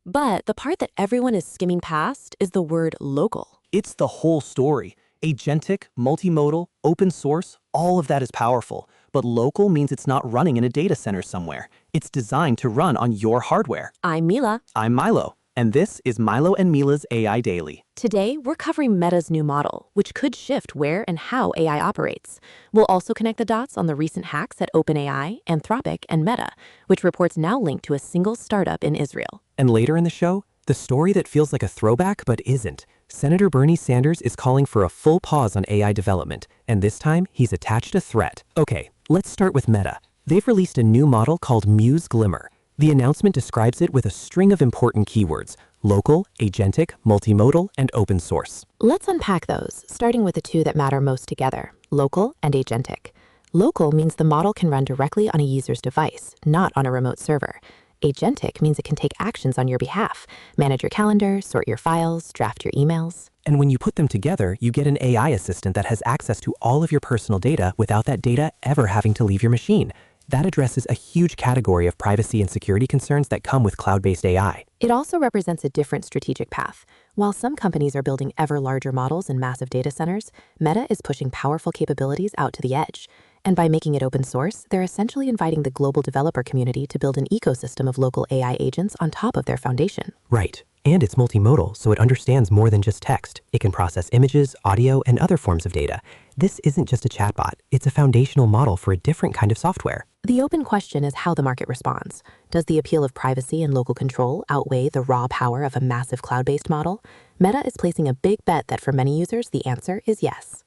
But the part that everyone is skimming past is the word local. It's the whole story. Agentic, multimodal, open source, all of that is powerful. But local means it's not running in a data center somewhere. It's designed to run on your hardware. I'm Mila. I'm Milo, and this is Milo and Mila's AI Daily. Today, we're covering Meta's new model, which could shift where and how AI operates. We'll also connect the dots on the recent hacks at OpenAI, Anthropic, and Meta, which reports now linked to a single startup in Israel. And later in the show, the story that feels like a throwback but isn't. Senator Bernie Sanders is calling for a full pause on AI development, and this time he's attached a threat. Okay, let's start with Meta. They've released a new model called Muse Glimmer. The announcement describes it with a string of important keywords: local, agentic, multimodal, and open source. Let's unpack those, starting with the two that matter most together, local and agentic. Local means the model can run directly on a user's device, not on a remote server. Agentic means it can take actions on your behalf, manage your calendar, sort your files, draft your emails. And when you put them together, you get an AI assistant that has access to all of your personal data without that data ever having to leave your machine. That addresses a huge category of privacy and security concerns that come with cloud-based AI. It also represents a different strategic path. While some companies are building ever larger models in massive data centers, Meta is pushing powerful capabilities out to the edge. And by making it open source, they're essentially inviting the global developer community to build an ecosystem of local AI agents on top of their foundation. Right. And it's multimodal, so it understands more than just text. It can process images, audio, and other forms of data. This isn't just a chatbot. It's a foundational model for a different kind of software. The open question is how the market responds. Does the appeal of privacy and local control outweigh the raw power of a massive cloud-based model? Meta is placing a big bet that for many users, the answer is yes.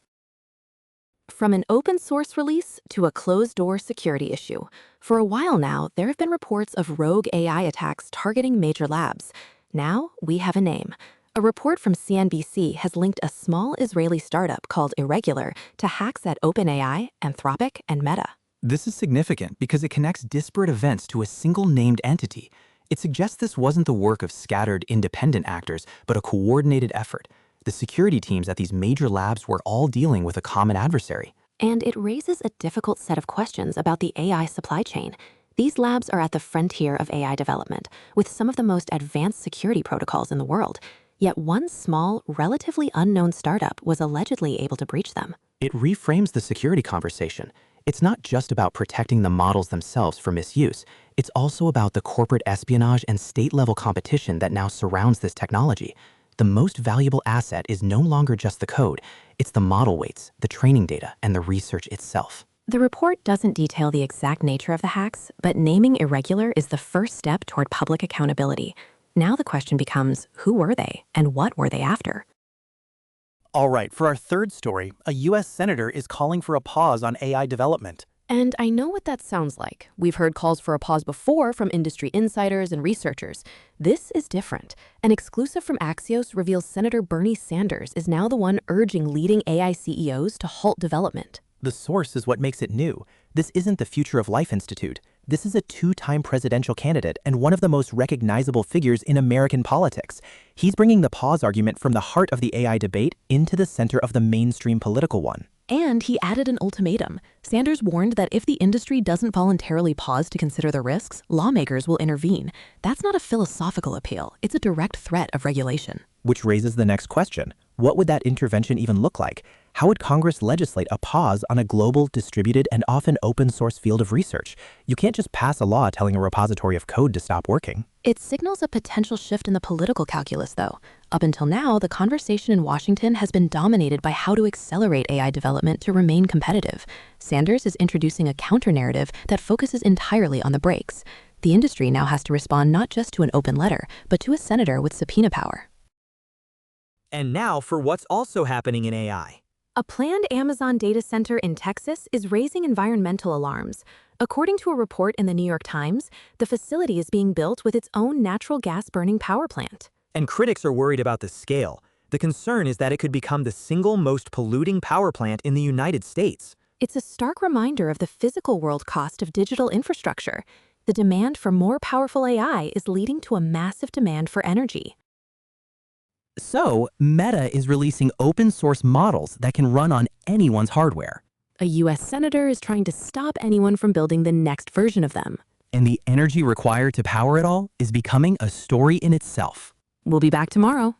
From an open source release to a closed-door security issue, for a while now, there have been reports of rogue AI attacks targeting major labs. Now we have a name. A report from CNBC has linked a small Israeli startup called Irregular to hacks at OpenAI, Anthropic, and Meta. This is significant because it connects disparate events to a single named entity. It suggests this wasn't the work of scattered, independent actors, but a coordinated effort. The security teams at these major labs were all dealing with a common adversary. And it raises a difficult set of questions about the AI supply chain. These labs are at the frontier of AI development, with some of the most advanced security protocols in the world. Yet one small, relatively unknown startup was allegedly able to breach them. It reframes the security conversation. It's not just about protecting the models themselves from misuse. It's also about the corporate espionage and state-level competition that now surrounds this technology. The most valuable asset is no longer just the code. It's the model weights, the training data, and the research itself. The report doesn't detail the exact nature of the hacks, but naming Irregular is the first step toward public accountability. Now the question becomes, who were they, and what were they after? All right, for our third story, a U.S. senator is calling for a pause on AI development. And I know what that sounds like. We've heard calls for a pause before from industry insiders and researchers. This is different. An exclusive from Axios reveals Senator Bernie Sanders is now the one urging leading AI CEOs to halt development. The source is what makes it new. This isn't the Future of Life Institute. This is a two-time presidential candidate and one of the most recognizable figures in American politics. He's bringing the pause argument from the heart of the AI debate into the center of the mainstream political one. And he added an ultimatum. Sanders warned that if the industry doesn't voluntarily pause to consider the risks, lawmakers will intervene. That's not a philosophical appeal. It's a direct threat of regulation. Which raises the next question. What would that intervention even look like? How would Congress legislate a pause on a global, distributed, and often open-source field of research? You can't just pass a law telling a repository of code to stop working. It signals a potential shift in the political calculus, though. Up until now, the conversation in Washington has been dominated by how to accelerate AI development to remain competitive. Sanders is introducing a counter-narrative that focuses entirely on the brakes. The industry now has to respond not just to an open letter, but to a senator with subpoena power. And now for what's also happening in AI. A planned Amazon data center in Texas is raising environmental alarms. According to a report in the New York Times, the facility is being built with its own natural gas-burning power plant. And critics are worried about the scale. The concern is that it could become the single most polluting power plant in the United States. It's a stark reminder of the physical world cost of digital infrastructure. The demand for more powerful AI is leading to a massive demand for energy. So, Meta is releasing open-source models that can run on anyone's hardware. A U.S. senator is trying to stop anyone from building the next version of them. And the energy required to power it all is becoming a story in itself. We'll be back tomorrow.